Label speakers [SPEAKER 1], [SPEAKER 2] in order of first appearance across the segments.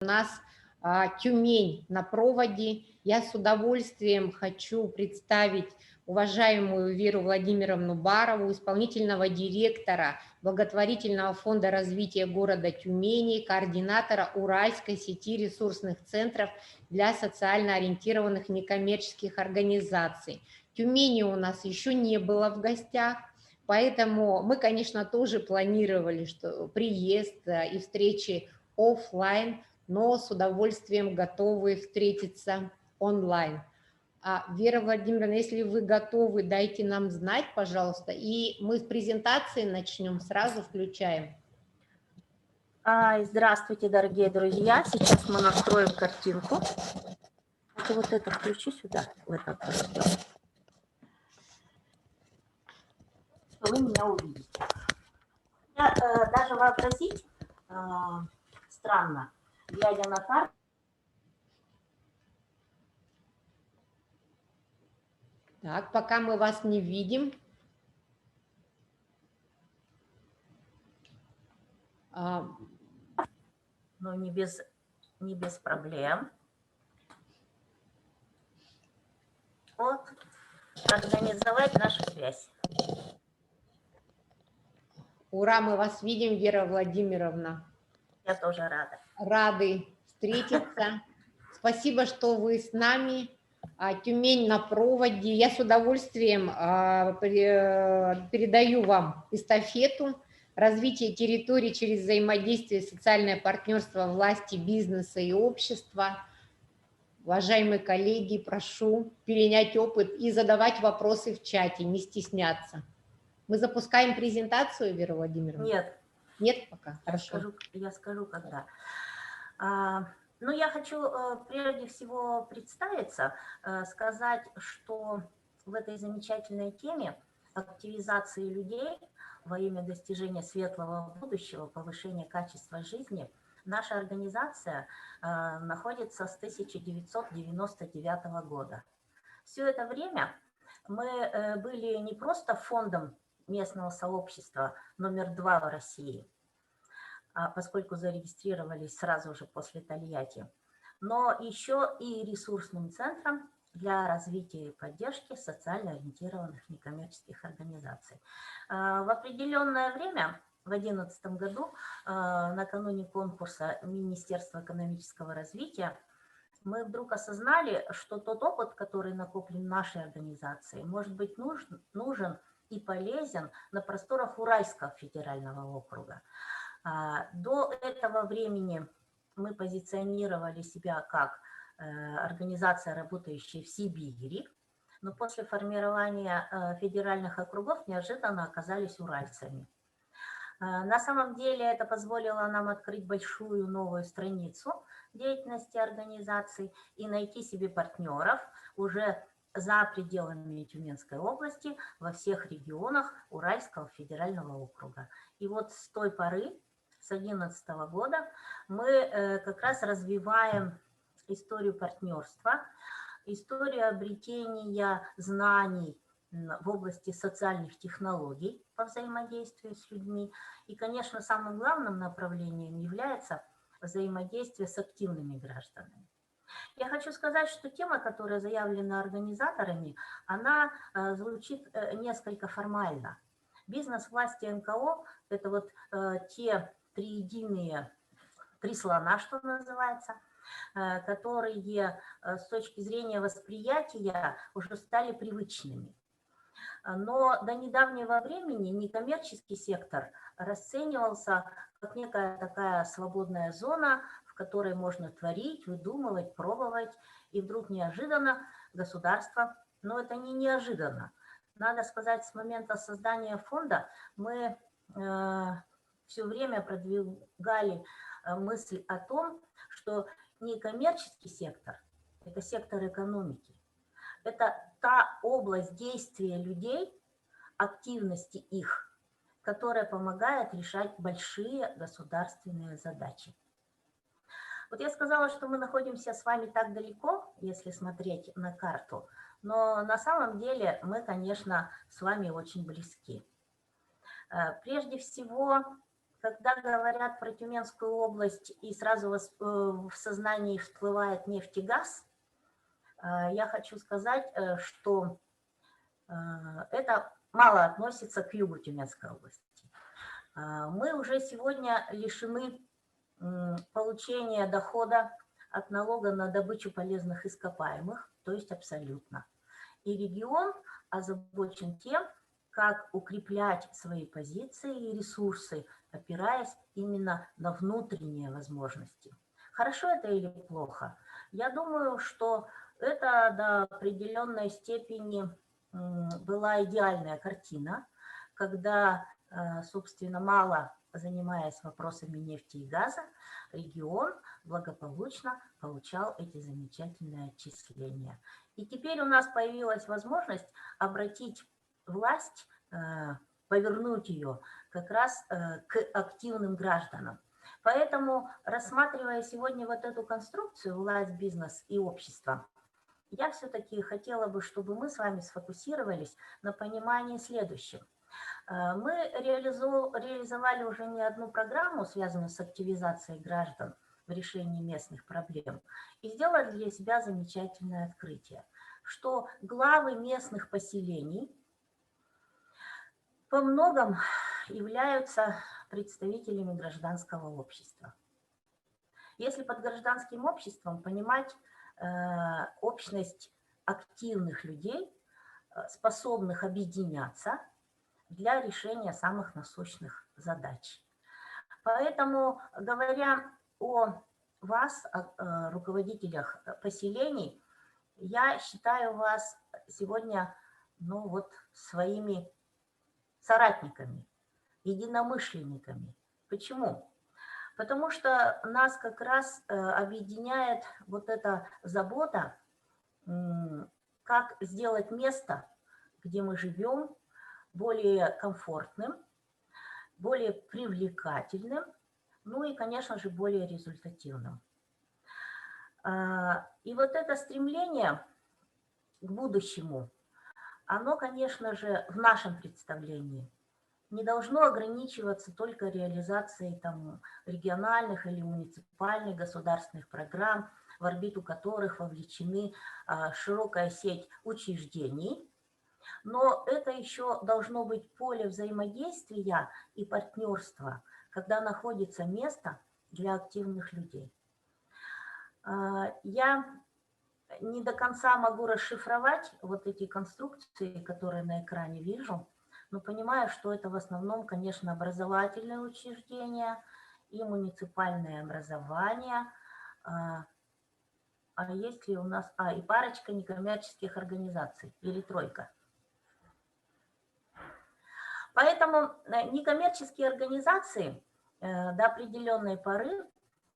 [SPEAKER 1] У нас Тюмень на проводе. Я с удовольствием хочу представить уважаемую Веру Владимировну Барову, исполнительного директора благотворительного фонда развития города Тюмени, координатора Уральской сети ресурсных центров для социально ориентированных некоммерческих организаций. Тюмени у нас еще не было в гостях, поэтому мы, конечно, тоже планировали что приезд и встречи офлайн, но с удовольствием готовы встретиться онлайн. Вера Владимировна, если вы готовы, дайте нам знать, пожалуйста, и мы с презентации начнем, сразу включаем.
[SPEAKER 2] Здравствуйте, дорогие друзья. Сейчас мы настроим картинку. Вот это включи сюда, в этот раздел. Вы меня увидите. Даже вообразить странно, глядя на карту.
[SPEAKER 1] Так, пока мы вас не видим.
[SPEAKER 2] Но не без проблем. Вот, организовать нашу связь.
[SPEAKER 1] Ура, мы вас видим, Вера Владимировна.
[SPEAKER 2] Я тоже рада.
[SPEAKER 1] Рады встретиться. Спасибо, что вы с нами. Тюмень на проводе. Я с удовольствием передаю вам эстафету развития территории через взаимодействие, социальное партнерство власти, бизнеса и общества. Уважаемые коллеги, прошу перенять опыт и задавать вопросы в чате, не стесняться. Мы запускаем презентацию, Вера Владимировна?
[SPEAKER 2] Нет.
[SPEAKER 1] Нет пока? Хорошо.
[SPEAKER 2] Я скажу, когда. Ну, я хочу прежде всего представиться, сказать, что в этой замечательной теме активизации людей во имя достижения светлого будущего, повышения качества жизни наша организация находится с 1999 года. Все это время мы были не просто фондом местного сообщества номер 2 в России, поскольку зарегистрировались сразу же после Тольятти, но еще и ресурсным центром для развития и поддержки социально ориентированных некоммерческих организаций. В определенное время, в 2011 году, накануне конкурса Министерства экономического развития, мы вдруг осознали, что тот опыт, который накоплен в нашей организации, может быть нужен и полезен на просторах Уральского федерального округа. До этого времени мы позиционировали себя как организация, работающая в Сибири, но после формирования федеральных округов неожиданно оказались уральцами. На самом деле это позволило нам открыть большую новую страницу деятельности организаций и найти себе партнеров уже за пределами Тюменской области во всех регионах Уральского федерального округа. И вот с той поры, с 2011 года, мы как раз развиваем историю партнерства, историю обретения знаний в области социальных технологий по взаимодействию с людьми. И, конечно, самым главным направлением является взаимодействие с активными гражданами. Я хочу сказать, что тема, которая заявлена организаторами, она звучит несколько формально. Бизнес, власти, НКО – это вот те три слона, что называется, которые с точки зрения восприятия уже стали привычными. Но до недавнего времени некоммерческий сектор расценивался как некая такая свободная зона, в которой можно творить, выдумывать, пробовать, и вдруг неожиданно государство, но это не неожиданно. Надо сказать, с момента создания фонда мы все время продвигали мысль о том, что некоммерческий сектор – это сектор экономики. Это та область действия людей, активности их, которая помогает решать большие государственные задачи. Вот я сказала, что мы находимся с вами так далеко, если смотреть на карту, но на самом деле мы, конечно, с вами очень близки. Прежде всего, когда говорят про Тюменскую область и сразу в сознании всплывает нефть и газ, я хочу сказать, что это мало относится к югу Тюменской области. Мы уже сегодня лишены получения дохода от налога на добычу полезных ископаемых, то есть абсолютно. И регион озабочен тем, как укреплять свои позиции и ресурсы, опираясь именно на внутренние возможности. Хорошо это или плохо? Я думаю, что это до определенной степени была идеальная картина, когда, собственно, мало занимаясь вопросами нефти и газа, регион благополучно получал эти замечательные отчисления. И теперь у нас появилась возможность обратить власть, повернуть ее как раз к активным гражданам. Поэтому, рассматривая сегодня вот эту конструкцию власть, бизнес и общество, я все-таки хотела бы, чтобы мы с вами сфокусировались на понимании следующего. Мы реализовали уже не одну программу, связанную с активизацией граждан в решении местных проблем, и сделали для себя замечательное открытие, что главы местных поселений по многом являются представителями гражданского общества. Если под гражданским обществом понимать общность активных людей, способных объединяться для решения самых насущных задач. Поэтому, говоря о вас, о руководителях поселений, я считаю вас сегодня, ну вот, своими соратниками, единомышленниками. Почему? Потому что нас как раз объединяет вот эта забота, как сделать место, где мы живем, более комфортным, более привлекательным, ну и, конечно же, более результативным. И вот это стремление к будущему, оно, конечно же, в нашем представлении не должно ограничиваться только реализацией там, региональных или муниципальных государственных программ, в орбиту которых вовлечены широкая сеть учреждений. Но это еще должно быть поле взаимодействия и партнерства, когда находится место для активных людей. Я не до конца могу расшифровать вот эти конструкции, которые на экране вижу, но понимаю, что это в основном, конечно, образовательные учреждения и муниципальное образование. А есть ли у нас... и парочка некоммерческих организаций, или тройка. Поэтому некоммерческие организации до определенной поры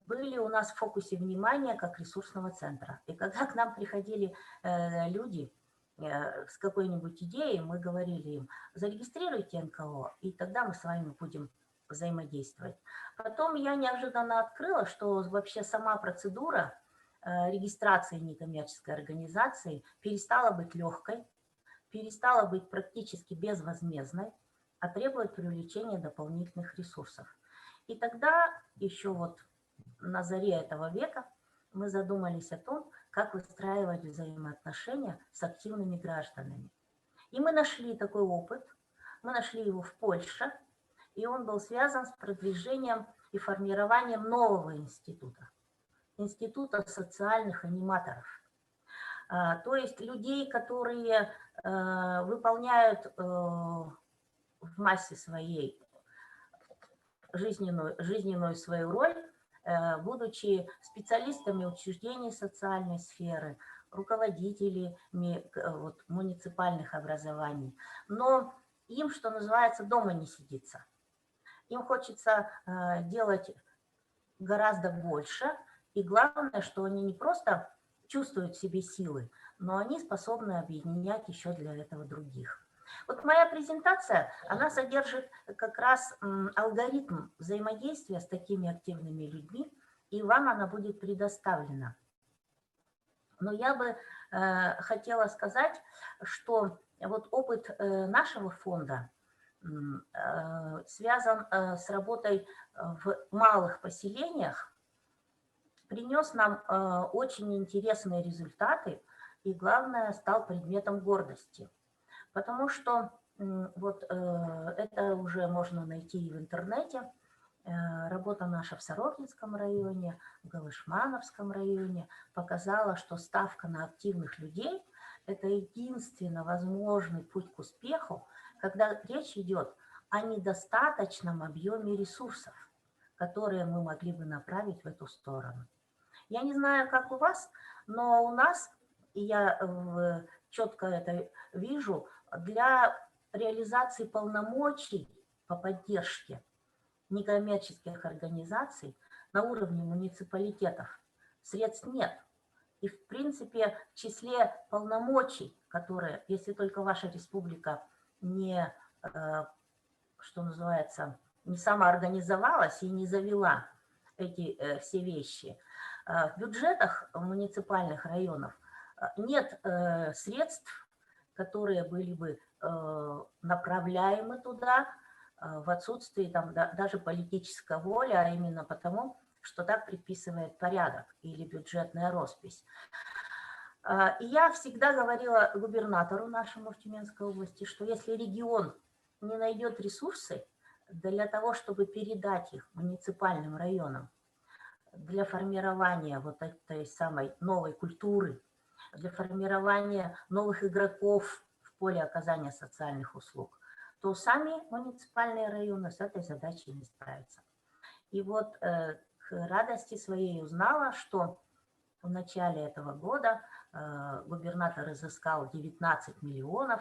[SPEAKER 2] были у нас в фокусе внимания как ресурсного центра. И когда к нам приходили люди с какой-нибудь идеей, мы говорили им: зарегистрируйте НКО, и тогда мы с вами будем взаимодействовать. Потом я неожиданно открыла, что вообще сама процедура регистрации некоммерческой организации перестала быть легкой, перестала быть практически безвозмездной, а требует привлечения дополнительных ресурсов. И тогда еще вот на заре этого века мы задумались о том, как выстраивать взаимоотношения с активными гражданами. И мы нашли такой опыт, мы нашли его в Польше, и он был связан с продвижением и формированием нового института, института социальных аниматоров. То есть людей, которые выполняют в массе своей жизненную свою роль, будучи специалистами учреждений социальной сферы, руководителями муниципальных образований. Но им, что называется, дома не сидится. Им хочется делать гораздо больше. И главное, что они не просто чувствуют в себе силы, но они способны объединять еще для этого других. Вот моя презентация, она содержит как раз алгоритм взаимодействия с такими активными людьми, и вам она будет предоставлена. Но я бы хотела сказать, что вот опыт нашего фонда связан с работой в малых поселениях, принес нам очень интересные результаты и, главное, стал предметом гордости. Потому что вот это уже можно найти и в интернете. Работа наша в Сорокинском районе, в Галышмановском районе показала, что ставка на активных людей – это единственно возможный путь к успеху, когда речь идет о недостаточном объеме ресурсов, которые мы могли бы направить в эту сторону. Я не знаю, как у вас, но у нас, и я четко это вижу, для реализации полномочий по поддержке некоммерческих организаций на уровне муниципалитетов средств нет. И, в принципе, в числе полномочий, которые, если только ваша республика не, что называется, не самоорганизовалась и не завела эти все вещи, в бюджетах муниципальных районов нет средств, которые были бы направляемы туда в отсутствии там даже политической воли, а именно потому, что так предписывает порядок или бюджетная роспись. И я всегда говорила губернатору нашему в Тюменской области, что если регион не найдет ресурсы для того, чтобы передать их муниципальным районам, для формирования вот этой самой новой культуры, для формирования новых игроков в поле оказания социальных услуг, то сами муниципальные районы с этой задачей не справятся. И вот к радости своей узнала, что в начале этого года губернатор изыскал 19 миллионов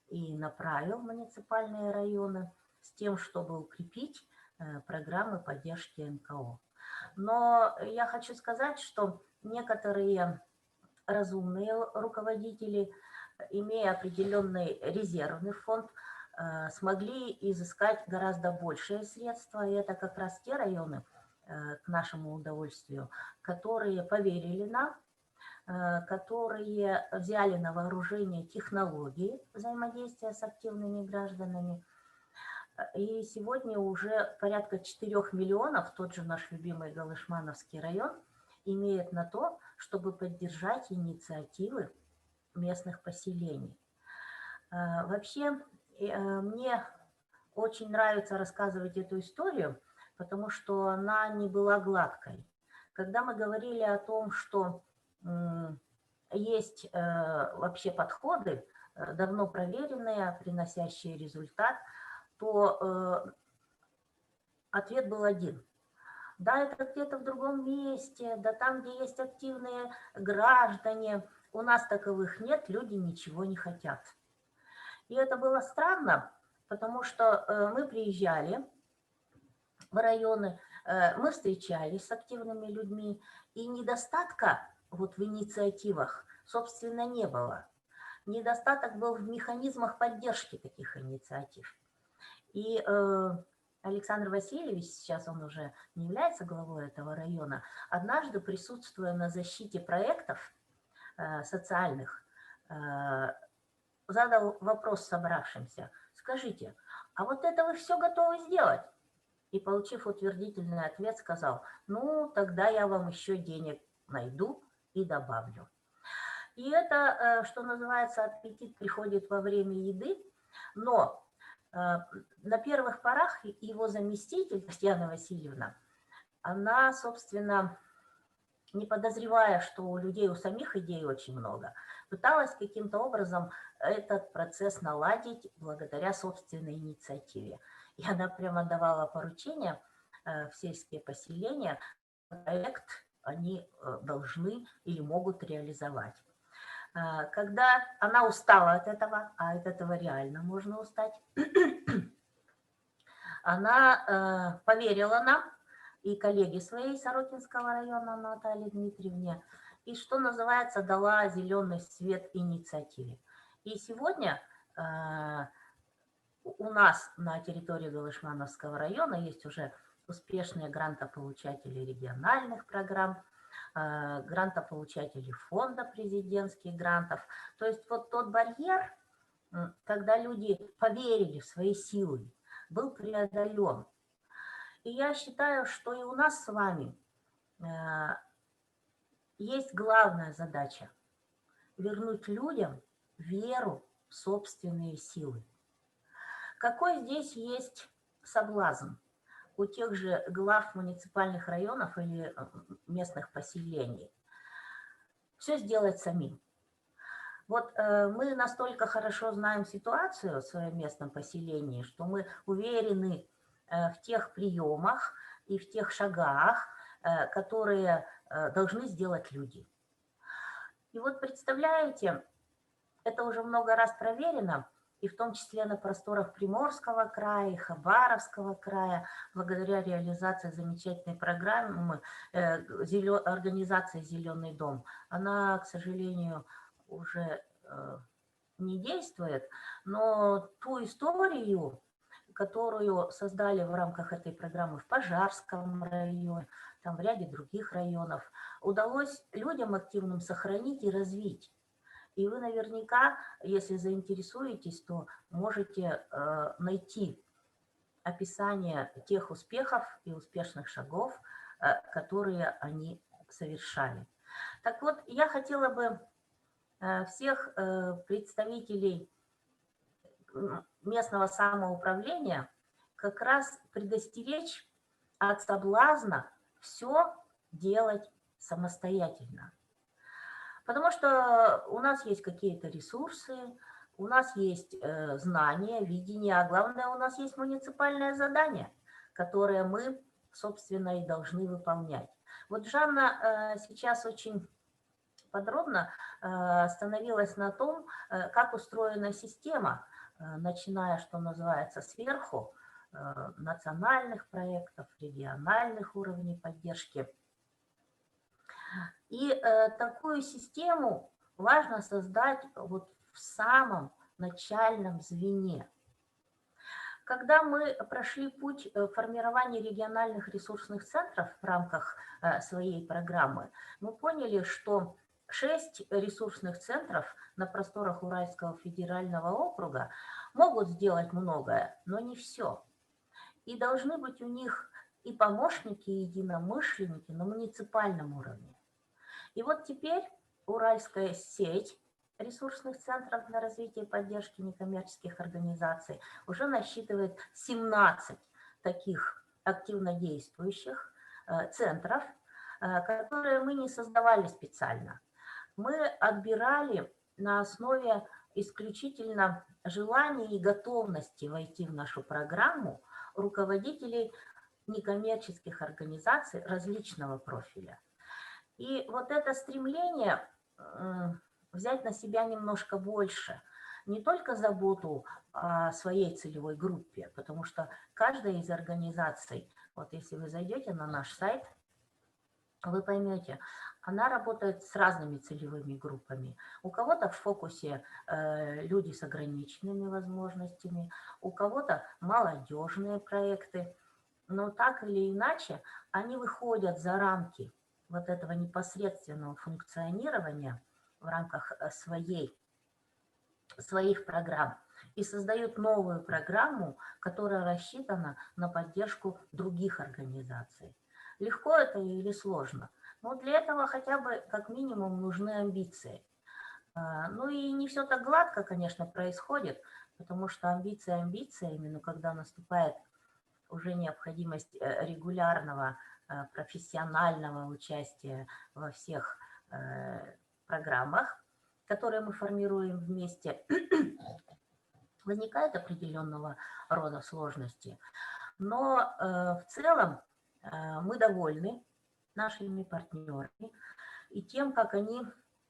[SPEAKER 2] и направил в муниципальные районы с тем, чтобы укрепить программы поддержки НКО. Но я хочу сказать, что некоторые разумные руководители, имея определенный резервный фонд, смогли изыскать гораздо большие средства. И это как раз те районы, к нашему удовольствию, которые поверили нам, которые взяли на вооружение технологии взаимодействия с активными гражданами. И сегодня уже порядка 4 миллионов, тот же наш любимый Галышмановский район, имеет на то, чтобы поддержать инициативы местных поселений. Вообще, мне очень нравится рассказывать эту историю, потому что она не была гладкой. Когда мы говорили о том, что есть вообще подходы, давно проверенные, приносящие результат, то ответ был один. Да, это где-то в другом месте, да там, где есть активные граждане, у нас таковых нет, люди ничего не хотят. И это было странно, потому что мы приезжали в районы, мы встречались с активными людьми, и недостатка вот в инициативах, собственно, не было. Недостаток был в механизмах поддержки таких инициатив. И Александр Васильевич, сейчас он уже не является главой этого района, однажды, присутствуя на защите проектов социальных, задал вопрос собравшимся: скажите, а вот это вы все готовы сделать? И, получив утвердительный ответ, сказал: ну, тогда я вам еще денег найду и добавлю. И это, что называется, аппетит приходит во время еды, но на первых порах его заместитель, Татьяна Васильевна, она, собственно, не подозревая, что у людей, у самих идей очень много, пыталась каким-то образом этот процесс наладить благодаря собственной инициативе. И она прямо давала поручения в сельские поселения, проект они должны или могут реализовать. Когда она устала от этого реально можно устать, она поверила нам и коллеге своей Сорокинского района Наталье Дмитриевне, и, что называется, дала зеленый свет инициативе. И сегодня у нас на территории Галышмановского района есть уже успешные грантополучатели региональных программ, грантополучатели фонда президентских грантов. То есть вот тот барьер, когда люди поверили в свои силы, был преодолен. И я считаю, что и у нас с вами есть главная задача – вернуть людям веру в собственные силы. Какой здесь есть соблазн у тех же глав муниципальных районов или местных поселений? Все сделать самим. Вот мы настолько хорошо знаем ситуацию в своем местном поселении, что мы уверены в тех приемах и в тех шагах, которые должны сделать люди. И вот представляете, это уже много раз проверено, и в том числе на просторах Приморского края и Хабаровского края, благодаря реализации замечательной программы организации «Зеленый дом». Она, к сожалению, уже не действует, но ту историю, которую создали в рамках этой программы в Пожарском районе, там в ряде других районов, удалось людям активным сохранить и развить. И вы наверняка, если заинтересуетесь, то можете найти описание тех успехов и успешных шагов, которые они совершали. Так вот, я хотела бы всех представителей местного самоуправления как раз предостеречь от соблазна все делать самостоятельно. Потому что у нас есть какие-то ресурсы, у нас есть знания, видение, а главное, у нас есть муниципальное задание, которое мы, собственно, и должны выполнять. Вот Жанна сейчас очень подробно остановилась на том, как устроена система, начиная, что называется, сверху, национальных проектов, региональных уровней поддержки. И такую систему важно создать вот в самом начальном звене. Когда мы прошли путь формирования региональных ресурсных центров в рамках своей программы, мы поняли, что 6 ресурсных центров на просторах Уральского федерального округа могут сделать многое, но не все. И должны быть у них и помощники, и единомышленники на муниципальном уровне. И вот теперь Уральская сеть ресурсных центров для развития и поддержки некоммерческих организаций уже насчитывает 17 таких активно действующих центров, которые мы не создавали специально. Мы отбирали на основе исключительно желания и готовности войти в нашу программу руководителей некоммерческих организаций различного профиля. И вот это стремление взять на себя немножко больше, не только заботу о своей целевой группе, потому что каждая из организаций, вот если вы зайдете на наш сайт, вы поймете, она работает с разными целевыми группами. У кого-то в фокусе люди с ограниченными возможностями, у кого-то молодежные проекты, но так или иначе они выходят за рамки вот этого непосредственного функционирования в рамках своих программ и создают новую программу, которая рассчитана на поддержку других организаций. Легко это или сложно? Но для этого хотя бы как минимум нужны амбиции. Ну и не все так гладко, конечно, происходит, потому что амбиции амбициями, но когда наступает уже необходимость регулярного профессионального участия во всех программах, которые мы формируем вместе, возникает определенного рода сложности. Но в целом мы довольны нашими партнерами и тем, как они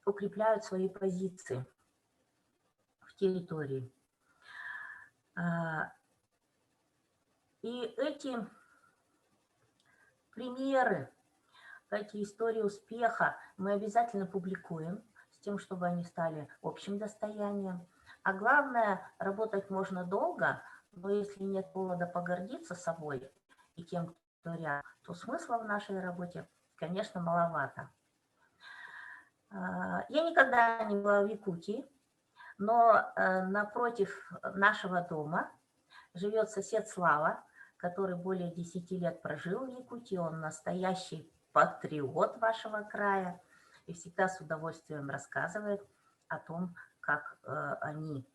[SPEAKER 2] укрепляют свои позиции в территории. И эти примеры, эти истории успеха мы обязательно публикуем с тем, чтобы они стали общим достоянием. А главное, работать можно долго, но если нет повода погордиться собой и тем, кто рядом, то смысла в нашей работе, конечно, маловато. Я никогда не была в Якутии, Но напротив нашего дома живет сосед Слава, который более 10 лет прожил в Якутии. Он настоящий патриот вашего края и всегда с удовольствием рассказывает о том, как они,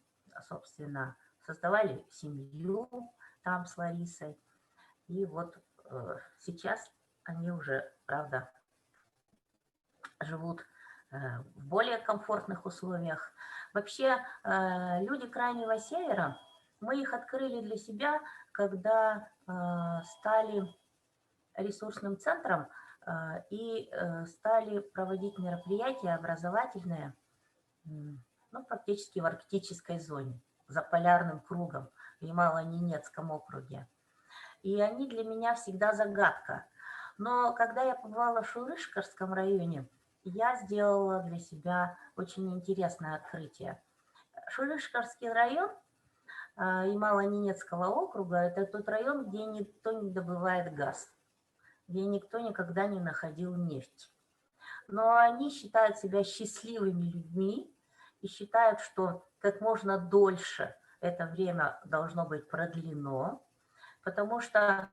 [SPEAKER 2] собственно, создавали семью там с Ларисой. И вот сейчас они уже, правда, живут в более комфортных условиях. Вообще, люди Крайнего Севера, мы их открыли для себя, когда стали ресурсным центром и стали проводить мероприятия образовательные, ну, практически в арктической зоне, за полярным кругом, в Ямало-Ненецком округе. И они для меня всегда загадка. Но когда я побывала в Шурышкарском районе, я сделала для себя очень интересное открытие. Шурышкарский район Ямало-Ненецкого округа – это тот район, где никто не добывает газ, где никто никогда не находил нефть. Но они считают себя счастливыми людьми и считают, что как можно дольше это время должно быть продлено, потому что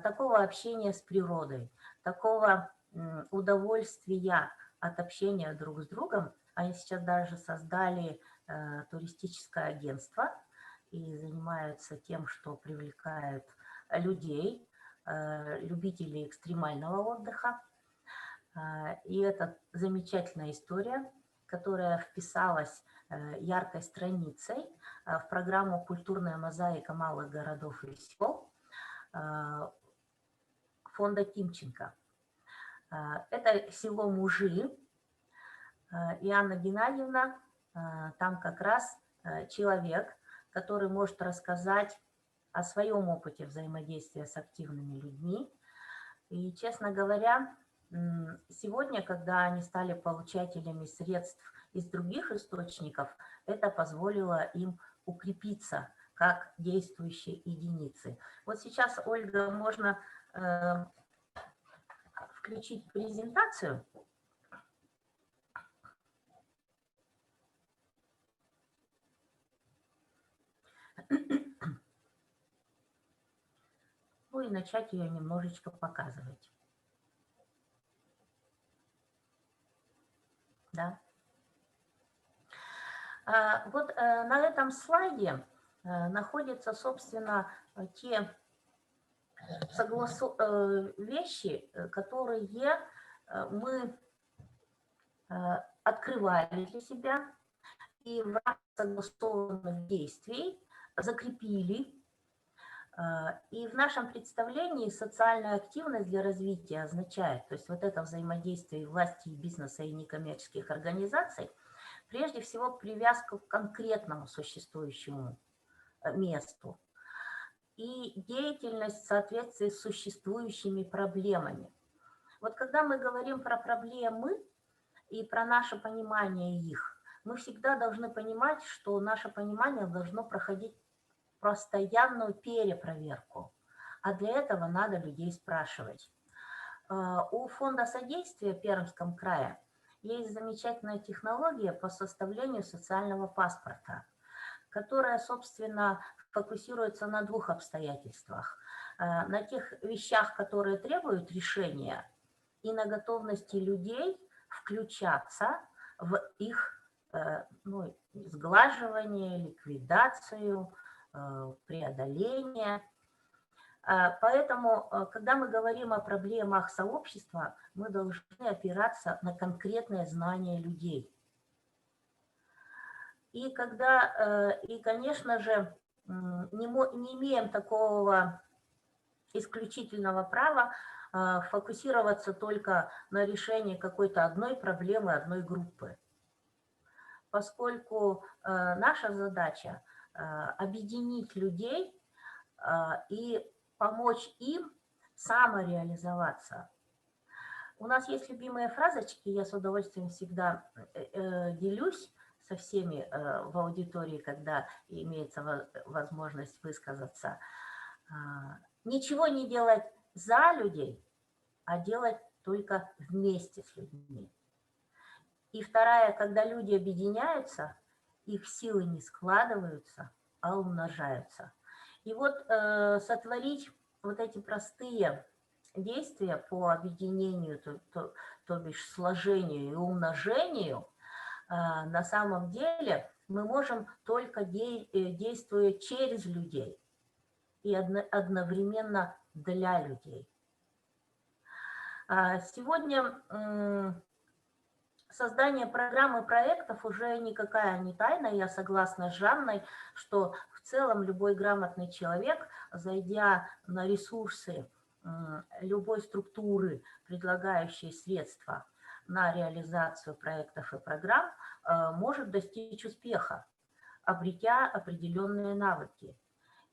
[SPEAKER 2] такого общения с природой, такого удовольствия от общения друг с другом, они сейчас даже создали туристическое агентство и занимаются тем, что привлекают людей, любителей экстремального отдыха. И это замечательная история, которая вписалась яркой страницей в программу «Культурная мозаика малых городов и сел» фонда Тимченко. Это село Мужи, и Анна Геннадьевна там как раз человек, который может рассказать о своем опыте взаимодействия с активными людьми. И, честно говоря, сегодня, когда они стали получателями средств из других источников, это позволило им укрепиться как действующие единицы. Вот сейчас, Ольга, можно включить презентацию. Ну и начать ее немножечко показывать. Да. Вот на этом слайде находятся, собственно, те вещи, которые мы открывали для себя и в рамках согласованных действий закрепили. И в нашем представлении социальная активность для развития означает, то есть вот это взаимодействие власти, бизнеса и некоммерческих организаций, прежде всего привязка к конкретному существующему месту и деятельность в соответствии с существующими проблемами. Вот когда мы говорим про проблемы и про наше понимание их, мы всегда должны понимать, что наше понимание должно проходить постоянную перепроверку, а для этого надо людей спрашивать. У фонда содействия в Пермском крае есть замечательная технология по составлению социального паспорта, которая, собственно, фокусируется на двух обстоятельствах. На тех вещах, которые требуют решения, и на готовности людей включаться в их сглаживание, ликвидацию, преодоление. Поэтому, когда мы говорим о проблемах сообщества, мы должны опираться на конкретные знания людей. И конечно же, не имеем такого исключительного права фокусироваться только на решении какой-то одной проблемы, одной группы. Поскольку наша задача объединить людей и помочь им самореализоваться. У нас есть любимые фразочки, я с удовольствием всегда делюсь со всеми в аудитории, когда имеется возможность высказаться. Ничего не делать за людей, а делать только вместе с людьми. И вторая, когда люди объединяются их силы не складываются, а умножаются. И вот сотворить вот эти простые действия по объединению, то бишь сложению и умножению, на самом деле мы можем только действуя через людей и одновременно для людей. Сегодня создание программ и проектов уже никакая не тайна. Я согласна с Жанной, что в целом любой грамотный человек, зайдя на ресурсы любой структуры, предлагающей средства на реализацию проектов и программ, может достичь успеха, обретя определенные навыки.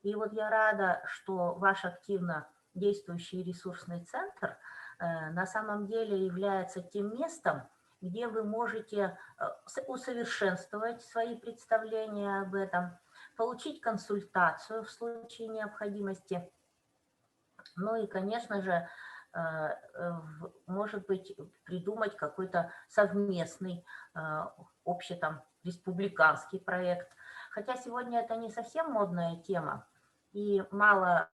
[SPEAKER 2] И вот я рада, что ваш активно действующий ресурсный центр на самом деле является тем местом, где вы можете усовершенствовать свои представления об этом, получить консультацию в случае необходимости. Ну и, конечно же, может быть, придумать какой-то совместный общий там республиканский проект. Хотя сегодня это не совсем модная тема и мало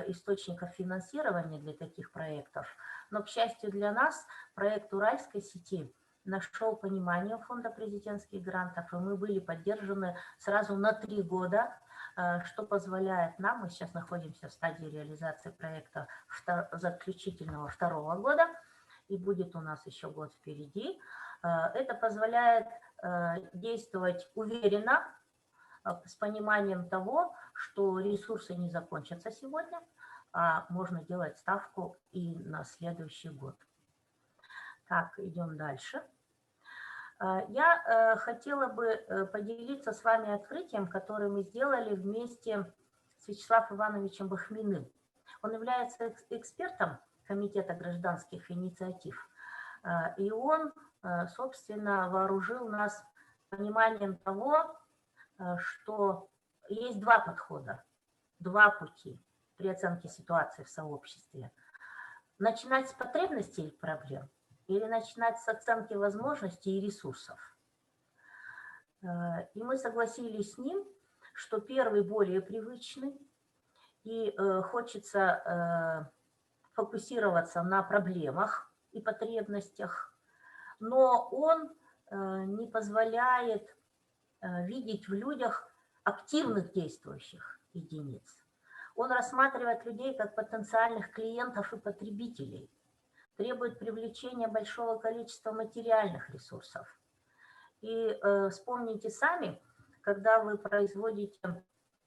[SPEAKER 2] источников финансирования для таких проектов. Но, к счастью для нас, проект Уральской сети нашел понимание у Фонда президентских грантов, и мы были поддержаны сразу на 3 года, что позволяет нам, мы сейчас находимся в стадии реализации проекта заключительного 2-го года, и будет у нас еще год впереди. Это позволяет действовать уверенно, с пониманием того, что ресурсы не закончатся сегодня, а можно делать ставку и на следующий год. Так, идем дальше. Я хотела бы поделиться с вами открытием, которое мы сделали вместе с Вячеславом Ивановичем Бахминым. Он является экспертом Комитета гражданских инициатив, и он, собственно, вооружил нас пониманием того, что есть 2 подхода, 2 пути при оценке ситуации в сообществе. Начинать с потребностей и проблем или начинать с оценки возможностей и ресурсов. И мы согласились с ним, что первый более привычный, и хочется фокусироваться на проблемах и потребностях, но он не позволяет видеть в людях активных действующих единиц. Он рассматривает людей как потенциальных клиентов и потребителей, требует привлечения большого количества материальных ресурсов. И вспомните сами, когда вы производите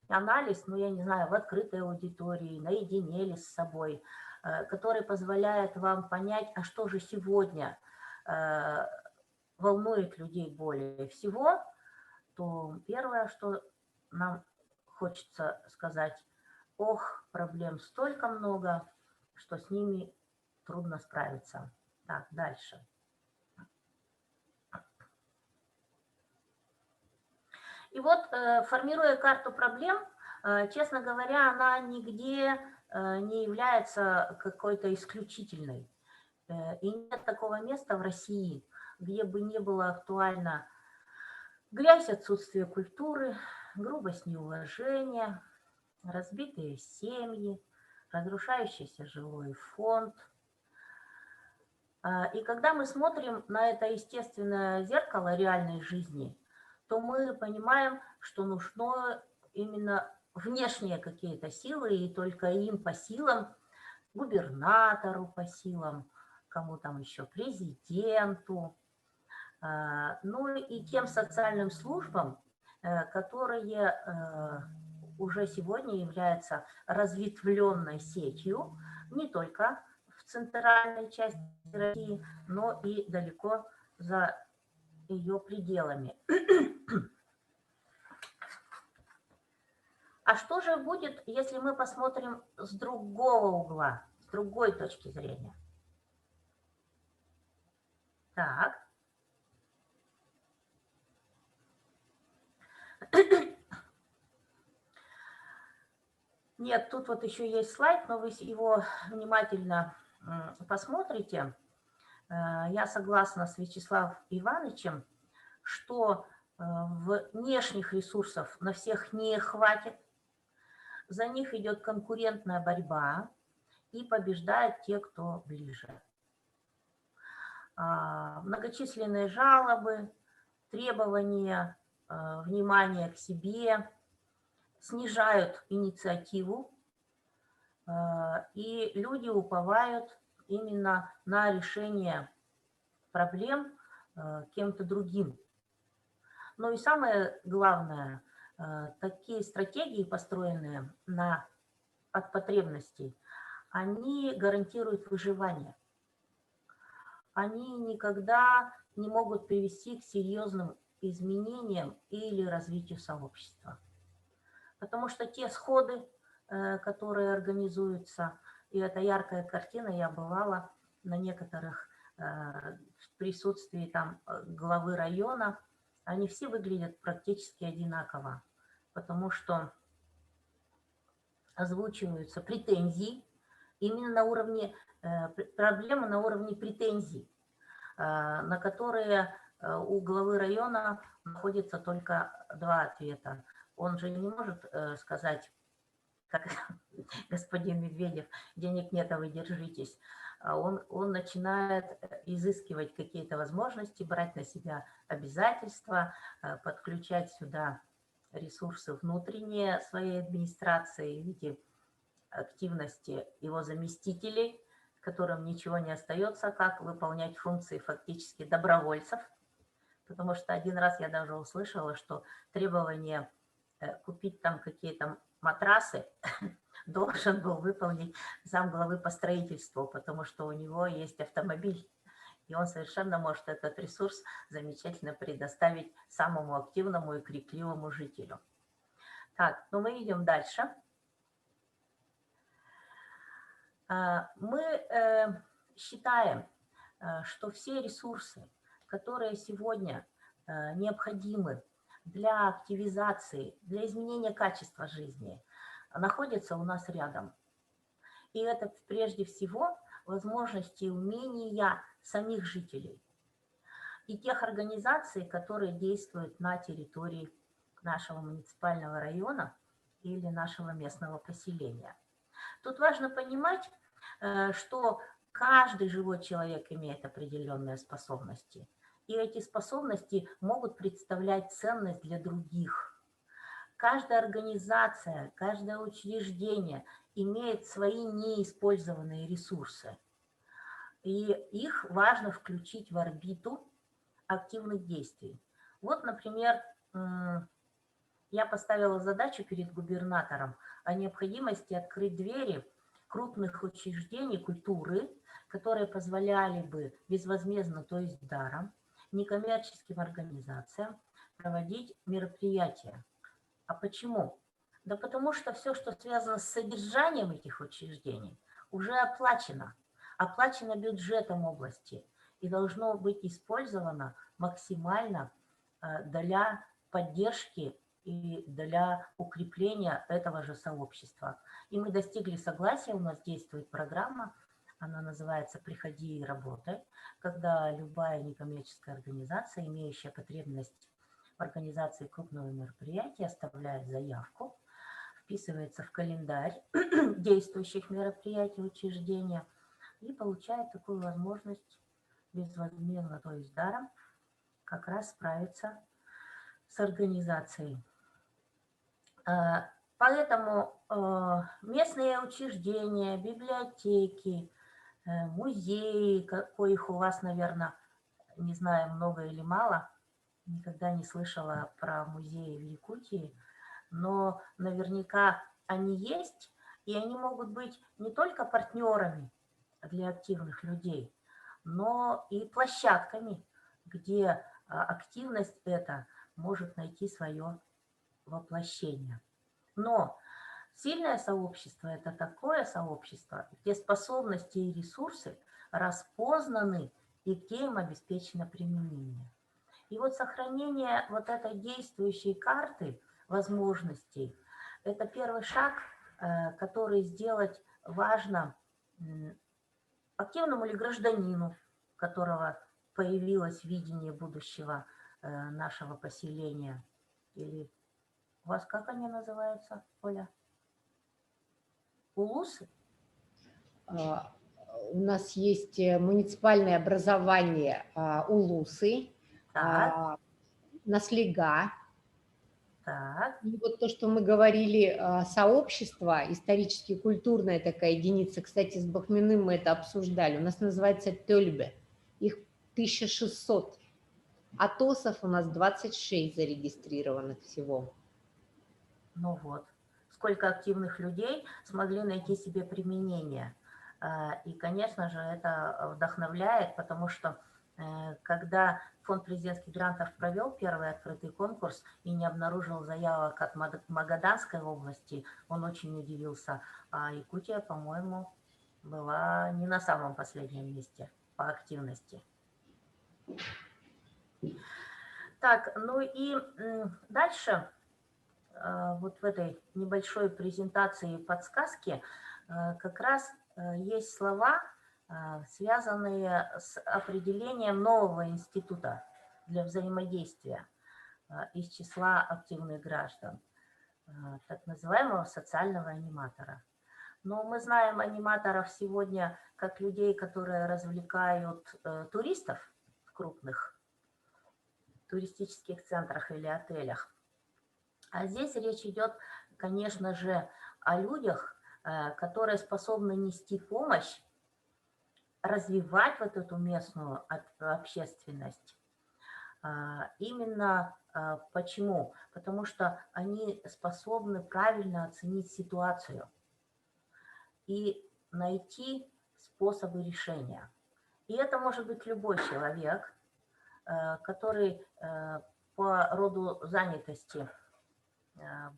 [SPEAKER 2] анализ, ну я не знаю, в открытой аудитории, наедине ли с собой, который позволяет вам понять, а что же сегодня волнует людей более всего, то первое, что нам хочется сказать, ох, проблем столько много, что с ними трудно справиться. Так, дальше. И вот, формируя карту проблем, честно говоря, она нигде не является какой-то исключительной. И нет такого места в России, где бы не было актуально грязь, отсутствие культуры, грубость, неуважение, разбитые семьи, разрушающийся жилой фонд. И когда мы смотрим на это естественное зеркало реальной жизни, то мы понимаем, что нужно именно внешние какие-то силы, и только им по силам, губернатору по силам, кому там еще, президенту, ну и тем социальным службам, которые уже сегодня являются разветвленной сетью не только в центральной части России, но и далеко за ее пределами. А что же будет, если мы посмотрим с другого угла, с другой точки зрения? Так. Нет, тут вот еще есть слайд, но вы его внимательно посмотрите. Я согласна с Вячеславом Ивановичем, что внешних ресурсов на всех не хватит, за них идет конкурентная борьба, и побеждают те, кто ближе. Многочисленные жалобы, требования, внимания к себе снижают инициативу, и люди уповают именно на решение проблем кем-то другим. Ну и самое главное, такие стратегии, построенные от потребностей, они гарантируют выживание. Они никогда не могут привести к серьезным изменениям или развитию сообщества. Потому что те сходы, которые организуются, и это яркая картина, я бывала на некоторых в присутствии там главы района, они все выглядят практически одинаково, потому что озвучиваются претензии именно на уровне, проблемы на уровне претензий, на которые у главы района находится только два ответа. Он же не может сказать, как господин Медведев, денег нет, а вы держитесь. Он начинает изыскивать какие-то возможности, брать на себя обязательства, подключать сюда ресурсы внутренние своей администрации в виде активности его заместителей, которым ничего не остается, как выполнять функции фактически добровольцев. Потому что один раз я даже услышала, что требование купить там какие-то матрасы должен был выполнить замглавы по строительству, потому что у него есть автомобиль, и он совершенно может этот ресурс замечательно предоставить самому активному и крикливому жителю. Так, ну мы идем дальше. Мы считаем, что все ресурсы, которые сегодня необходимы для активизации, для изменения качества жизни, находятся у нас рядом. И это прежде всего возможности и умения самих жителей и тех организаций, которые действуют на территории нашего муниципального района или нашего местного поселения. Тут важно понимать, что каждый живой человек имеет определенные способности, и эти способности могут представлять ценность для других. Каждая организация, каждое учреждение имеет свои неиспользованные ресурсы, и их важно включить в орбиту активных действий. Вот, например, я поставила задачу перед губернатором о необходимости открыть двери крупных учреждений культуры, которые позволяли бы безвозмездно, то есть даром, некоммерческим организациям проводить мероприятия. А почему? Да потому что все, что связано с содержанием этих учреждений, уже оплачено бюджетом области и должно быть использовано максимально для поддержки и для укрепления этого же сообщества. И мы достигли согласия, у нас действует программа, она называется «Приходи и работай», когда любая некоммерческая организация, имеющая потребность в организации крупного мероприятия, оставляет заявку, вписывается в календарь действующих мероприятий учреждения и получает такую возможность безвозмездно, то есть даром, как раз справиться с организацией. Поэтому местные учреждения, библиотеки, музеи, коих у вас, наверное, не знаю, много или мало, никогда не слышала про музеи в Якутии, но наверняка они есть, и они могут быть не только партнерами для активных людей, но и площадками, где активность эта может найти свое воплощение. Но сильное сообщество – это такое сообщество, где способности и ресурсы распознаны и где им обеспечено применение. И вот сохранение вот этой действующей карты возможностей – это первый шаг, который сделать важно активному ли гражданину, у которого появилось видение будущего нашего поселения. Или у вас как они называются, Оля? Улусы?
[SPEAKER 1] У нас есть муниципальное образование Улусы,
[SPEAKER 2] Так,
[SPEAKER 1] Наслега.
[SPEAKER 2] так.
[SPEAKER 1] И вот то, что мы говорили, сообщество, исторически-культурная такая единица, кстати, с Бахминым мы это обсуждали, у нас называется Тёльбе, их 1600, а ТОСов у нас 26 зарегистрированных всего.
[SPEAKER 2] Ну вот, сколько активных людей смогли найти себе применение. И, конечно же, это вдохновляет, потому что когда Фонд президентских грантов провел первый открытый конкурс и не обнаружил заявок от Магаданской области, он очень удивился. А Якутия, по-моему, была не на самом последнем месте по активности. Так, ну и дальше вот в этой небольшой презентации подсказки как раз есть слова, связанные с определением нового института для взаимодействия из числа активных граждан, так называемого социального аниматора. Но мы знаем аниматоров сегодня как людей, которые развлекают туристов в крупных туристических центрах или отелях. А здесь речь идет, конечно же, о людях, которые способны нести помощь, развивать вот эту местную общественность. Именно почему? Потому что они способны правильно оценить ситуацию и найти способы решения. И это может быть любой человек, который по роду занятости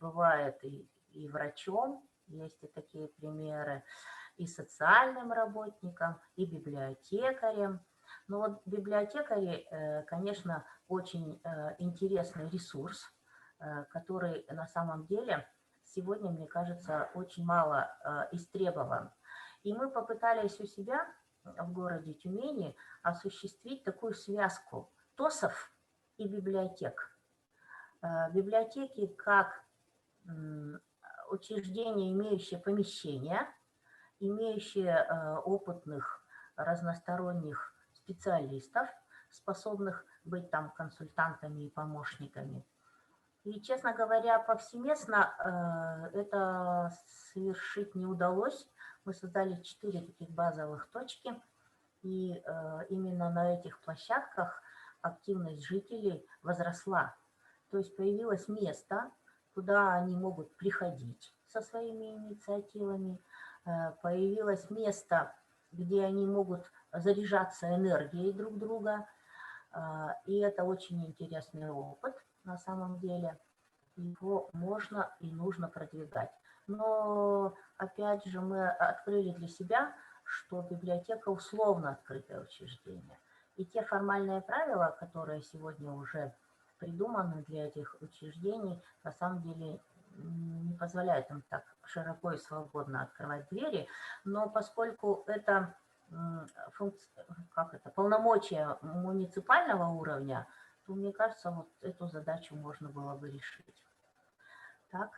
[SPEAKER 2] бывает и врачом, есть и такие примеры, и социальным работником, и библиотекарем. Но вот библиотекари, конечно, очень интересный ресурс, который на самом деле сегодня, мне кажется, очень мало истребован. И мы попытались у себя в городе Тюмени осуществить такую связку ТОСов и библиотек. Библиотеки как учреждения, имеющие помещения, имеющие опытных разносторонних специалистов, способных быть там консультантами и помощниками. И, честно говоря, повсеместно это совершить не удалось. Мы создали 4 таких базовых точки, и именно на этих площадках активность жителей возросла. То есть появилось место, куда они могут приходить со своими инициативами, появилось место, где они могут заряжаться энергией друг друга, и это очень интересный опыт на самом деле, его можно и нужно продвигать. Но опять же мы открыли для себя, что библиотека условно открытое учреждение, и те формальные правила, которые сегодня уже придуманы для этих учреждений, на самом деле не позволяют им так широко и свободно открывать двери, но поскольку это полномочия муниципального уровня, то, мне кажется, вот эту задачу можно было бы решить. Так.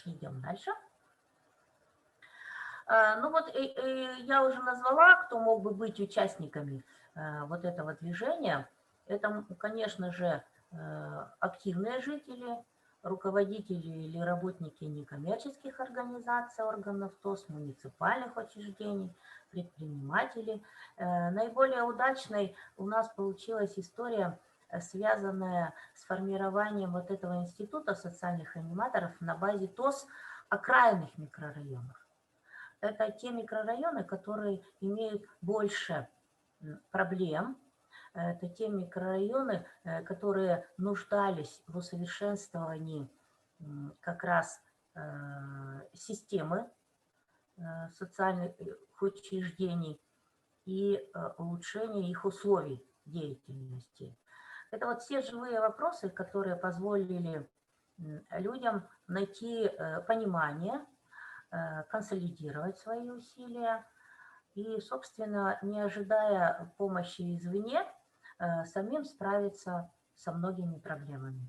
[SPEAKER 2] Идем дальше. Ну вот я уже назвала, кто мог бы быть участниками вот этого движения. Это, конечно же, активные жители, руководители или работники некоммерческих организаций, органов ТОС, муниципальных учреждений, предприниматели. Наиболее удачной у нас получилась история, связанная с формированием вот этого института социальных аниматоров на базе ТОС окраинных микрорайонов. Это те микрорайоны, которые имеют больше проблем. Это те микрорайоны, которые нуждались в усовершенствовании как раз системы социальных учреждений и улучшения их условий деятельности. Это вот все живые вопросы, которые позволили людям найти понимание, консолидировать свои усилия и, собственно, не ожидая помощи извне, самим справиться со многими проблемами.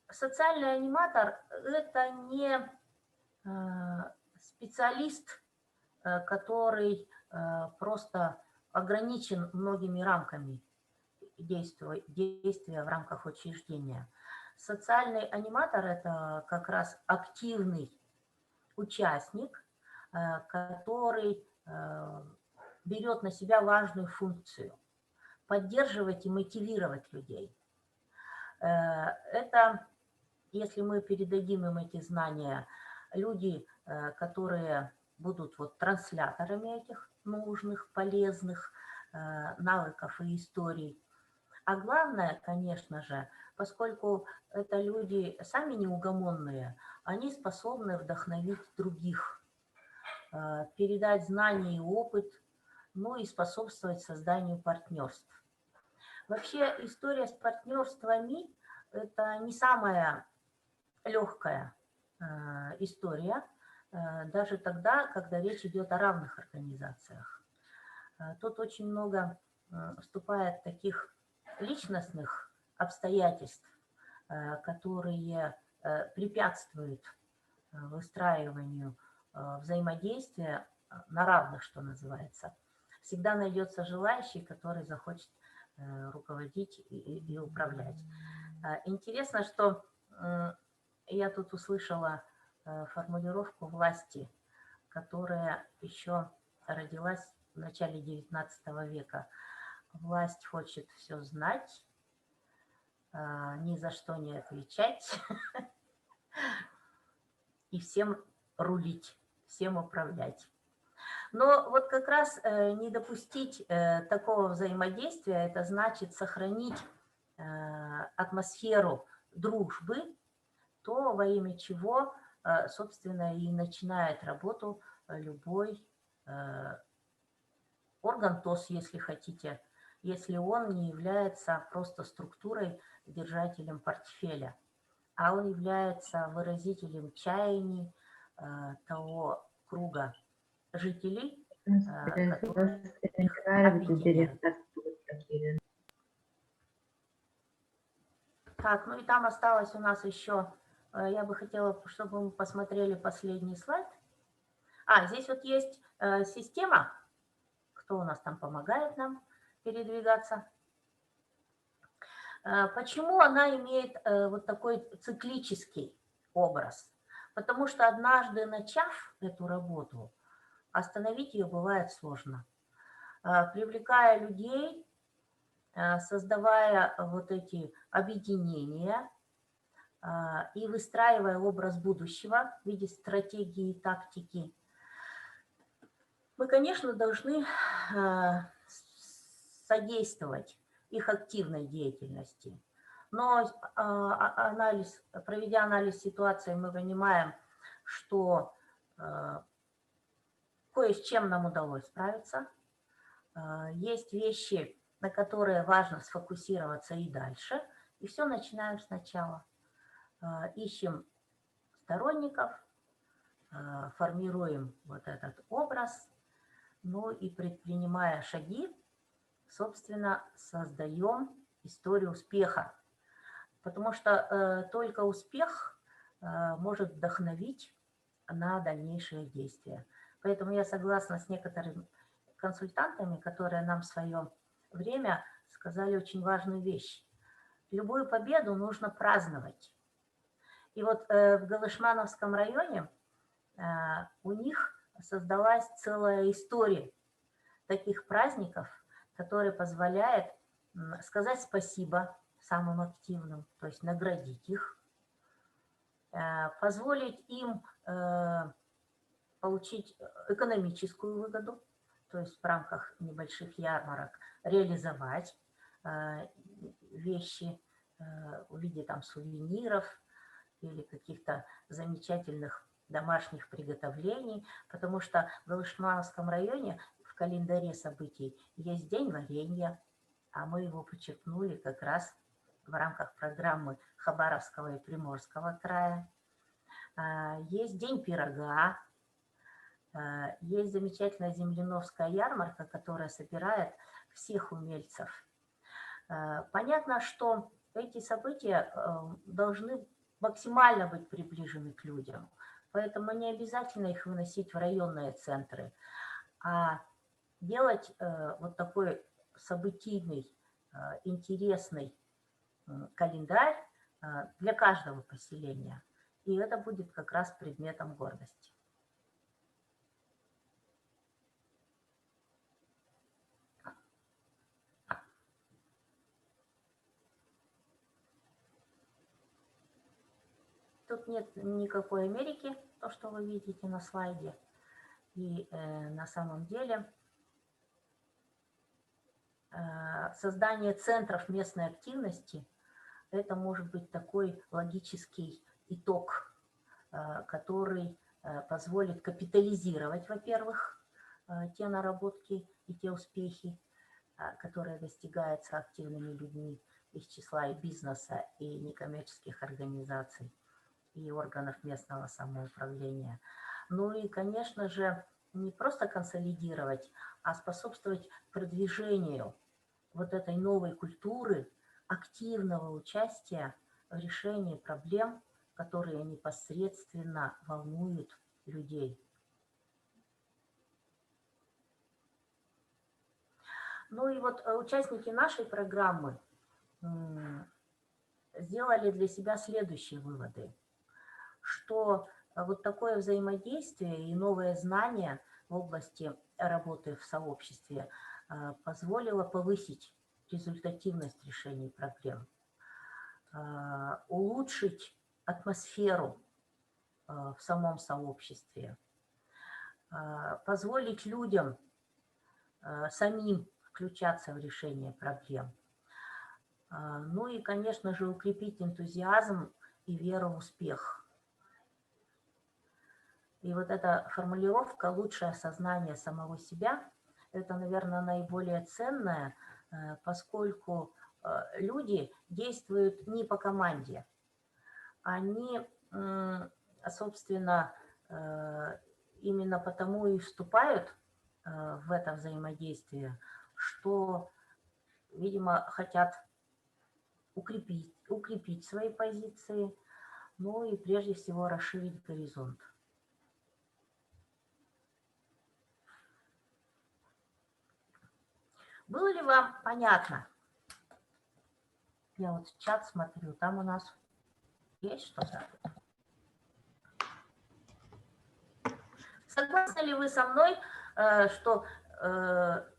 [SPEAKER 2] Социальный аниматор – это не специалист, который просто ограничен многими рамками действия в рамках учреждения. Социальный аниматор – это как раз активный участник, который берет на себя важную функцию – поддерживать и мотивировать людей. Это, если мы передадим им эти знания, люди, которые будут вот трансляторами этих нужных, полезных навыков и историй. А главное, конечно же, поскольку это люди сами неугомонные, они способны вдохновить других, передать знания и опыт, ну и способствовать созданию партнерств. Вообще история с партнерствами – это не самая легкая история, даже тогда, когда речь идет о равных организациях. Тут очень много вступает таких личностных обстоятельств, которые препятствуют выстраиванию взаимодействия на равных, что называется. Всегда найдется желающий, который захочет руководить и управлять. Интересно, что я тут услышала формулировку власти, которая еще родилась в начале XIX века. Власть хочет все знать, ни за что не отвечать и всем рулить, всем управлять. Но вот как раз не допустить такого взаимодействия, это значит сохранить атмосферу дружбы, то во имя чего, собственно, и начинает работу любой орган ТОС, если хотите, если он не является просто структурой, держателем портфеля, а он является выразителем чаяний того круга жителей, которые их объединяют. Так, ну и там осталось у нас еще, я бы хотела, чтобы мы посмотрели последний слайд. Здесь вот есть система, кто у нас там помогает нам передвигаться. Почему она имеет вот такой циклический образ? Потому что однажды начав эту работу, остановить ее бывает сложно. Привлекая людей, создавая вот эти объединения и выстраивая образ будущего в виде стратегии и тактики, мы, конечно, должны содействовать их активной деятельности. Но проведя анализ ситуации, мы понимаем, что кое с чем нам удалось справиться. Есть вещи, на которые важно сфокусироваться и дальше. И все начинаем сначала. Ищем сторонников, формируем вот этот образ, ну и предпринимая шаги, собственно, создаем историю успеха. Потому что только успех может вдохновить на дальнейшие действия. Поэтому я согласна с некоторыми консультантами, которые нам в свое время сказали очень важную вещь. Любую победу нужно праздновать. И вот в Галышмановском районе у них создалась целая история таких праздников, которые позволяют сказать спасибо самым активным, то есть наградить их, позволить им получить экономическую выгоду, то есть в рамках небольших ярмарок реализовать вещи в виде там сувениров или каких-то замечательных домашних приготовлений, потому что в Галышмановском районе в календаре событий есть день варенья, а мы его подчеркнули как раз в рамках программы Хабаровского и Приморского края. Есть День пирога, есть замечательная Земляновская ярмарка, которая собирает всех умельцев. Понятно, что эти события должны максимально быть приближены к людям, поэтому не обязательно их выносить в районные центры, а делать вот такой событийный, интересный календарь для каждого поселения. И это будет как раз предметом гордости. Тут нет никакой Америки, то, что вы видите на слайде. И на самом деле создание центров местной активности – это может быть такой логический итог, который позволит капитализировать, во-первых, те наработки и те успехи, которые достигаются активными людьми из числа и бизнеса, и некоммерческих организаций, и органов местного самоуправления. Ну и, конечно же, не просто консолидировать, а способствовать продвижению вот этой новой культуры активного участия в решении проблем, которые непосредственно волнуют людей. Ну и вот участники нашей программы сделали для себя следующие выводы, что вот такое взаимодействие и новые знания в области работы в сообществе позволило повысить результативность решений проблем, улучшить атмосферу в самом сообществе, позволить людям самим включаться в решение проблем. Ну и, конечно же, укрепить энтузиазм и веру в успех. И вот эта формулировка «лучшее осознание самого себя» – это, наверное, наиболее ценное, поскольку люди действуют не по команде. Они, собственно, именно потому и вступают в это взаимодействие, что, видимо, хотят укрепить свои позиции, ну и прежде всего расширить горизонт. Было ли вам понятно? Я вот в чат смотрю, там у нас есть что-то. Согласны ли вы со мной, что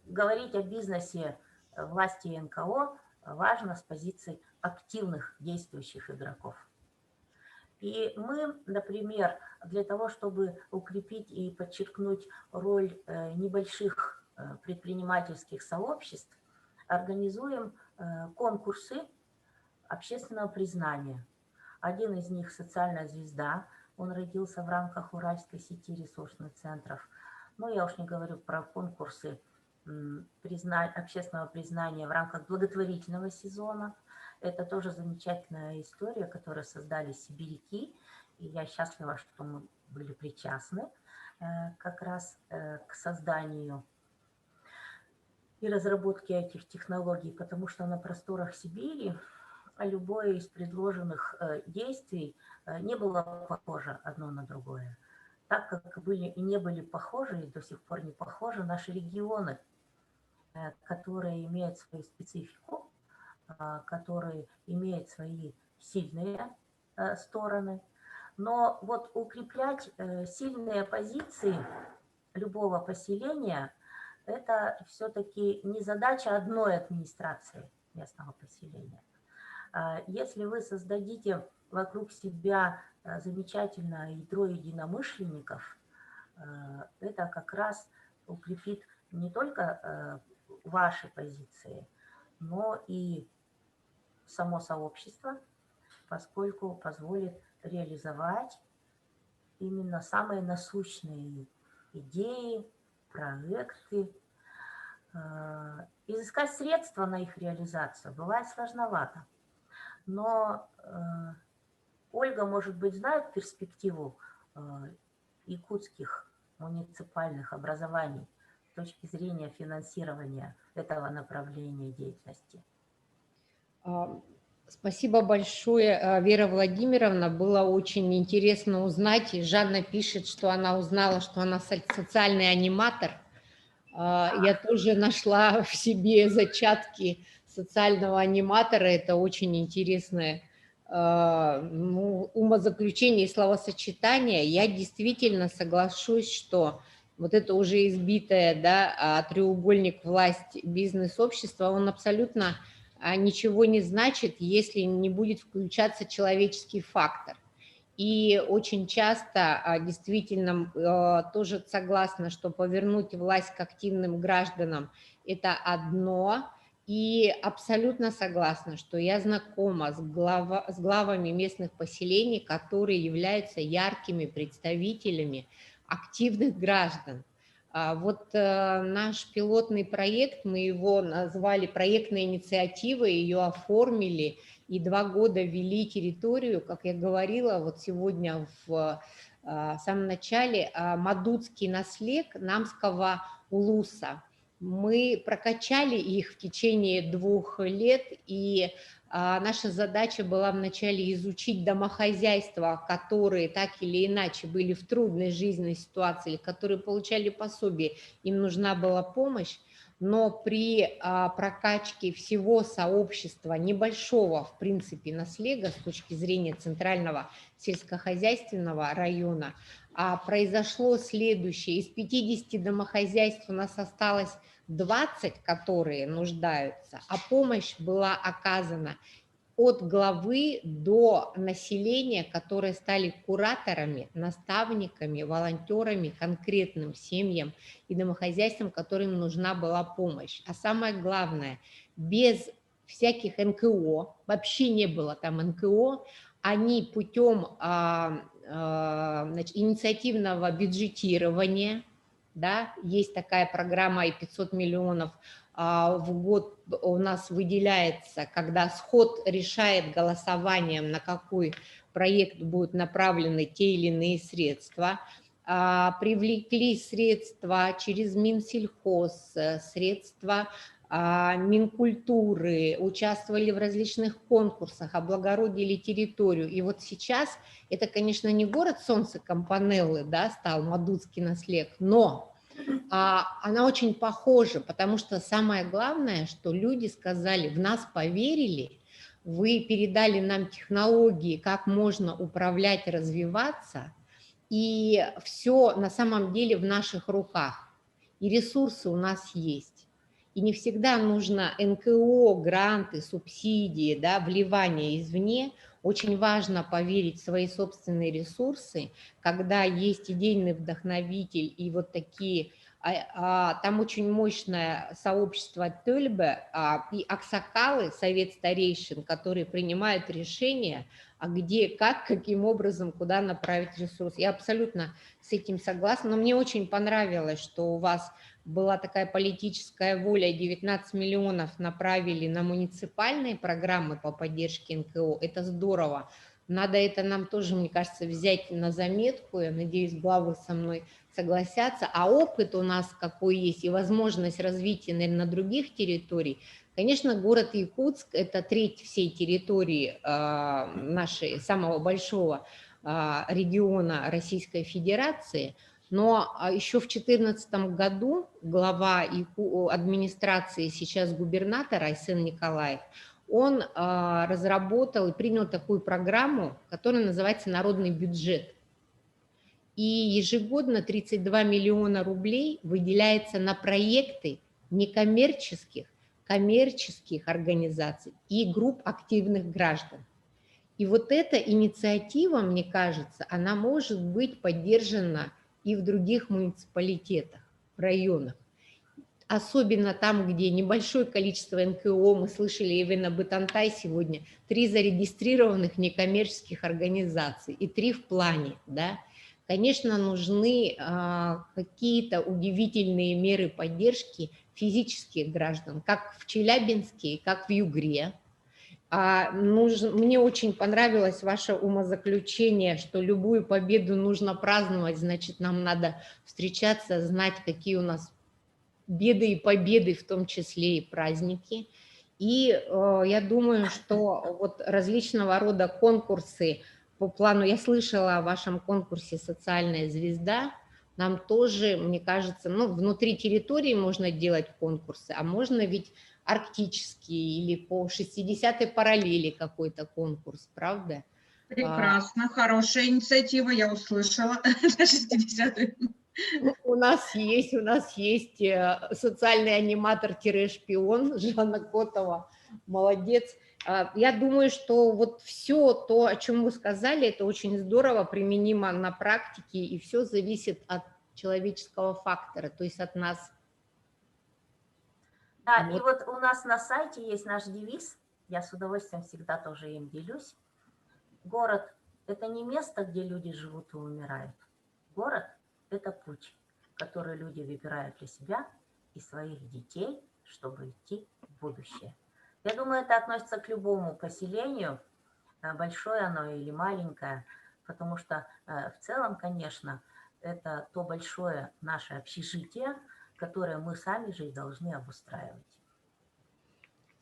[SPEAKER 2] говорить о бизнесе власти и НКО важно с позиции активных действующих игроков? И мы, например, для того, чтобы укрепить и подчеркнуть роль небольших предпринимательских сообществ, организуем конкурсы общественного признания. Один из них «Социальная звезда». Он родился в рамках Уральской сети ресурсных центров. Но я уж не говорю про конкурсы общественного признания в рамках благотворительного сезона. Это тоже замечательная история, которую создали сибиряки. И я счастлива, что мы были причастны как раз к созданию и разработке этих технологий, потому что на просторах Сибири любое из предложенных действий не было похоже одно на другое. Так как были и не были похожи, и до сих пор не похожи наши регионы, которые имеют свою специфику, которые имеют свои сильные стороны. Но вот укреплять сильные позиции любого поселения – это все-таки не задача одной администрации местного поселения. Если вы создадите вокруг себя замечательное ядро единомышленников, это как раз укрепит не только ваши позиции, но и само сообщество, поскольку позволит реализовать именно самые насущные идеи, проекты. Изыскать средства на их реализацию бывает сложновато. Но Ольга, может быть, знает перспективу якутских муниципальных образований с точки зрения финансирования этого направления деятельности?
[SPEAKER 1] Спасибо большое, Вера Владимировна. Было очень интересно узнать. И Жанна пишет, что она узнала, что она социальный аниматор. Я тоже нашла в себе зачатки социального аниматора. Это очень интересное умозаключение и словосочетание. Я действительно соглашусь, что вот это уже избитое, да, треугольник власть, бизнес, общество, он абсолютно ничего не значит, если не будет включаться человеческий фактор. И очень часто действительно тоже согласна, что повернуть власть к активным гражданам – это одно. И абсолютно согласна, что я знакома с главами местных поселений, которые являются яркими представителями активных граждан. Вот наш пилотный проект, мы его назвали проектной инициативой, ее оформили, и 2 года вели территорию, как я говорила, вот сегодня в самом начале, Мадуцкий наслег Намского улуса. Мы прокачали их в течение 2 лет, и наша задача была вначале изучить домохозяйства, которые так или иначе были в трудной жизненной ситуации, которые получали пособие, им нужна была помощь, но при прокачке всего сообщества, небольшого, в принципе, наслега с точки зрения центрального сельскохозяйственного района, произошло следующее. Из 50 домохозяйств у нас осталось 20, которые нуждаются, а помощь была оказана от главы до населения, которые стали кураторами, наставниками, волонтерами конкретным семьям и домохозяйствам, которым нужна была помощь. А самое главное, без всяких НКО, вообще не было там НКО, они путем инициативного бюджетирования, да, есть такая программа и 500 миллионов в год у нас выделяется, когда сход решает голосованием, на какой проект будут направлены те или иные средства. Привлекли средства через Минсельхоз, средства Минкультуры, участвовали в различных конкурсах, облагородили территорию. И вот сейчас это, конечно, не город солнца Кампанеллы, да, стал Мадуцкий наслег, но она очень похожа, потому что самое главное, что люди сказали, в нас поверили, вы передали нам технологии, как можно управлять, развиваться, и все на самом деле в наших руках, и ресурсы у нас есть. И не всегда нужно НКО, гранты, субсидии, да, вливание извне. Очень важно поверить в свои собственные ресурсы, когда есть идейный вдохновитель и вот такие... Там очень мощное сообщество Тельбе и Аксакалы, совет старейшин, которые принимают решения, где, как, каким образом, куда направить ресурс. Я абсолютно с этим согласна, но мне очень понравилось, что у вас была такая политическая воля, 19 миллионов направили на муниципальные программы по поддержке НКО. Это здорово. Надо это нам тоже, мне кажется, взять на заметку. Я надеюсь, главы со мной согласятся. А опыт у нас какой есть и возможность развития, наверное, на других территориях. Конечно, город Якутск – это треть всей территории нашей, самого большого региона Российской Федерации. Но еще в 2014 году глава администрации, сейчас губернатор Айсен Николаев, он разработал и принял такую программу, которая называется «Народный бюджет». И ежегодно 32 миллиона рублей выделяется на проекты некоммерческих, коммерческих организаций и групп активных граждан. И вот эта инициатива, мне кажется, она может быть поддержана и в других муниципалитетах, в районах. Особенно там, где небольшое количество НКО, мы слышали Евена Бытантай сегодня, 3 зарегистрированных некоммерческих организаций и 3 в плане, да. Конечно, нужны какие-то удивительные меры поддержки физических граждан, как в Челябинске, как в Югре. Мне очень понравилось ваше умозаключение, что любую победу нужно праздновать, значит, нам надо встречаться, знать, какие у нас беды и победы, в том числе и праздники. И я думаю, что вот различного рода конкурсы по плану, я слышала о вашем конкурсе «Социальная звезда», нам тоже, мне кажется, ну, внутри территории можно делать конкурсы, а можно ведь арктический или по 60-й параллели какой-то конкурс, правда?
[SPEAKER 3] Прекрасно, хорошая инициатива, я услышала на 60-й.
[SPEAKER 1] У нас есть социальный аниматор-шпион Жанна Котова, молодец. Я думаю, что вот все то, о чем вы сказали, это очень здорово применимо на практике, и все зависит от человеческого фактора, то есть от нас.
[SPEAKER 2] Да,
[SPEAKER 1] Вот.
[SPEAKER 2] и вот у нас на сайте есть наш девиз, я с удовольствием всегда тоже им делюсь. Город – это не место, где люди живут и умирают. Город – это путь, который люди выбирают для себя и своих детей, чтобы идти в будущее. Я думаю, это относится к любому поселению, большое оно или маленькое, потому что в целом, конечно, это то большое наше общежитие, которое мы сами же и должны обустраивать.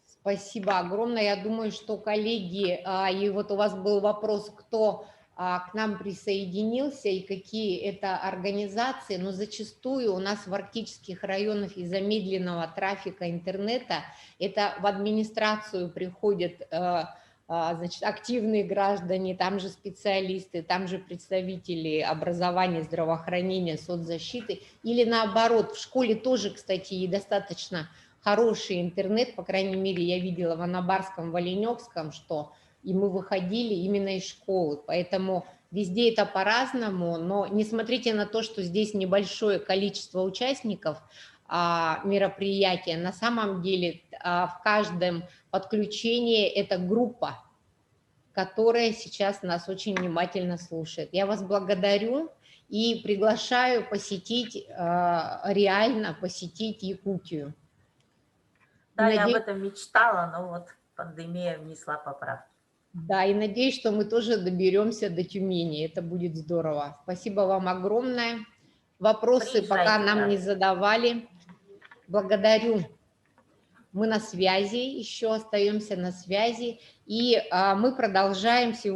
[SPEAKER 1] Спасибо огромное. Я думаю, что коллеги, и вот у вас был вопрос, кто к нам присоединился и какие это организации, но зачастую у нас в арктических районах из-за медленного трафика интернета это в администрацию приходят значит, активные граждане, там же специалисты, там же представители образования, здравоохранения, соцзащиты, или наоборот, в школе тоже, кстати, и достаточно хороший интернет, по крайней мере, я видела в Анабарском, в Оленёкском, что и мы выходили именно из школы, поэтому везде это по-разному, но не смотрите на то, что здесь небольшое количество участников мероприятия, на самом деле в каждом подключении это группа, которая сейчас нас очень внимательно слушает. Я вас благодарю и приглашаю посетить, реально посетить Якутию.
[SPEAKER 2] Да, я об этом мечтала, но вот пандемия внесла поправки.
[SPEAKER 1] Да, и надеюсь, что мы тоже доберемся до Тюмени. Это будет здорово. Спасибо вам огромное. Вопросы пока нам не задавали. Благодарю. Мы на связи, еще остаемся на связи. И мы продолжаем сегодня.